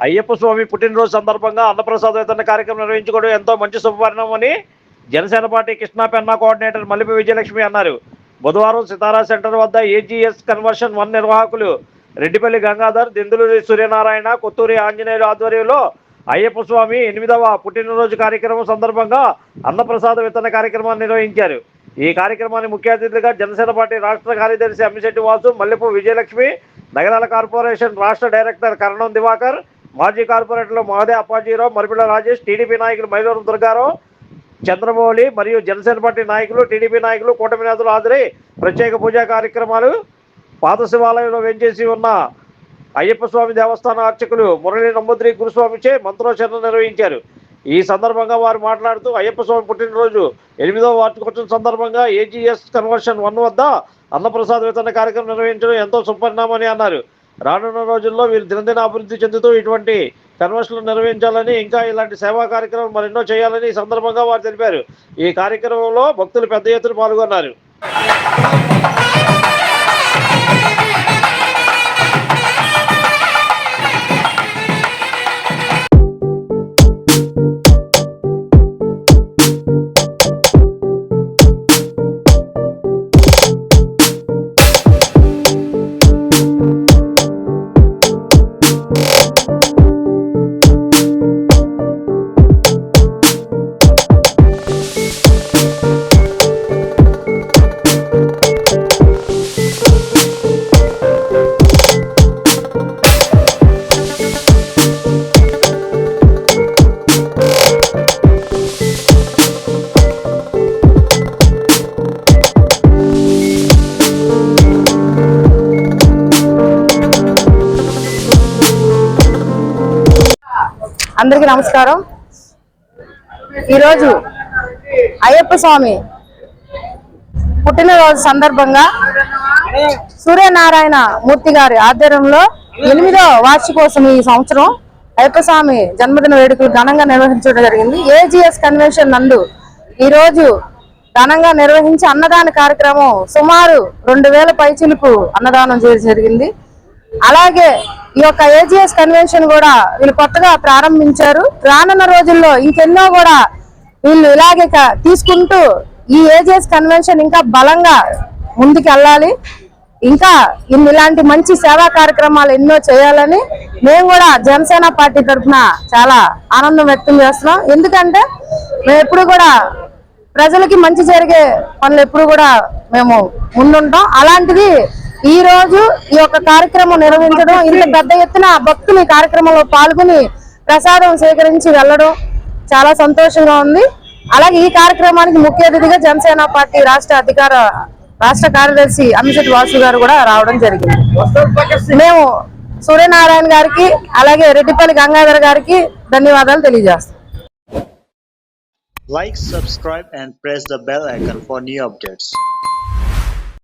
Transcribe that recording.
అయ్యప్ప స్వామి పుట్టినరోజు సందర్భంగా అన్నప్రసాద వితరణ కార్యక్రమం నిర్వహించుకోవడం ఎంతో మంచి శుభపరిణామని జనసేన పార్టీ కృష్ణా పెన్నా కోఆర్డినేటర్ మల్లిపి విజయలక్ష్మి అన్నారు. బుధవారం సితారా సెంటర్ వద్ద ఏజీఎస్ కన్వర్షన్ 1 నిర్వాహకులు రెడ్డిపల్లి గంగాధర్, దెందులూరి సూర్యనారాయణ, కొత్తూరి ఆంజనేయులు ఆధ్వర్యంలో అయ్యప్ప స్వామి 8వ పుట్టినరోజు కార్యక్రమం సందర్భంగా అన్నప్రసాద వితరణ కార్యక్రమాన్ని నిర్వహించారు. ఈ కార్యక్రమాన్ని ముఖ్య అతిథులుగా జనసేన పార్టీ రాష్ట్ర కార్యదర్శి అమ్మిశెట్టి వాసు, మల్లెపు విజయలక్ష్మి, నగరాల కార్పొరేషన్ రాష్ట్ర డైరెక్టర్ కరణం దివాకర్, మాజీ కార్పొరేటర్లు మహదే అప్పాజీరావు, మరిపిళ్ళ రాజేష్, టీడీపీ నాయకులు మైలవరం దుర్గారావు, చంద్రమౌళి మరియు జనసేన పార్టీ నాయకులు, టీడీపీ నాయకులు, కూటమి నేతలు హాజరై ప్రత్యేక పూజా కార్యక్రమాలు పాత శివాలయంలో వేంచేసి ఉన్న అయ్యప్ప స్వామి దేవస్థాన అర్చకులు మురళీ నమ్మద్రి గురుస్వామిచే మంత్రోచ్చరణ నిర్వహించారు. ఈ సందర్భంగా వారు మాట్లాడుతూ అయ్యప్ప స్వామి పుట్టినరోజు 8వ వార్షికోత్సవం సందర్భంగా ఏజీఎస్ కన్వర్షన్ 1 వద్ద అన్నప్రసాద వితరణ కార్యక్రమం నిర్వహించడం ఎంతో శుభపరిణామని అన్నారు. రానున్న రోజుల్లో వీరు దినదిన అభివృద్ధి చెందుతూ ఇటువంటి కన్వర్షన్లు నిర్వహించాలని, ఇంకా ఇలాంటి సేవా కార్యక్రమం మరెన్నో చేయాలని ఈ సందర్భంగా వారు తెలిపారు. ఈ కార్యక్రమంలో భక్తులు పెద్ద ఎత్తున పాల్గొన్నారు. అందరికీ నమస్కారం. ఈరోజు అయ్యప్ప స్వామి పుట్టినరోజు సందర్భంగా సూర్యనారాయణ మూర్తి గారి ఆధ్వర్యంలో 8వ వార్షికోత్సవం ఈ సంవత్సరం అయ్యప్ప స్వామి జన్మదిన వేడుకలు ఘనంగా నిర్వహించడం జరిగింది. ఏజీఎస్ కన్వెన్షన్ నందు ఈరోజు ఘనంగా నిర్వహించి అన్నదాన కార్యక్రమం సుమారు 2000 పైచిలకు అన్నదానం జరిగింది. అలాగే ఈ యొక్క ఏజీఎస్ కన్వెన్షన్ కూడా వీళ్ళు కొత్తగా ప్రారంభించారు. రానున్న రోజుల్లో ఇంకెన్నో కూడా వీళ్ళు ఇలాగే తీసుకుంటూ ఈ ఏజీఎస్ కన్వెన్షన్ ఇంకా బలంగా ముందుకు వెళ్ళాలి. ఇంకా ఇలాంటి మంచి సేవా కార్యక్రమాలు ఎన్నో చేయాలని మేము కూడా జనసేన పార్టీ తరఫున చాలా ఆనందం వ్యక్తం చేస్తున్నాం. ఎందుకంటే మేము ఎప్పుడు కూడా ప్రజలకి మంచి జరిగే పనులు ఎప్పుడు కూడా మేము ముందుంటాం. అలాంటిది ఈ రోజు ఈ యొక్క కార్యక్రమం నిర్వహించడం, ఇంత పెద్ద ఎత్తున భక్తులు ఈ కార్యక్రమంలో పాల్గొని ప్రసాదం సేకరించి వెళ్ళడం చాలా సంతోషంగా ఉంది. అలాగే ఈ కార్యక్రమానికి ముఖ్య అతిథిగా జనసేన పార్టీ రాష్ట్ర కార్యదర్శి అమ్మిశెట్టి వాసు గారు కూడా రావడం జరిగింది. మేము సూర్యనారాయణ గారికి అలాగే రెడ్డిపల్లి గంగాధర్ గారికి ధన్యవాదాలు తెలియజేస్తాం. Like, subscribe and press the bell icon for new updates.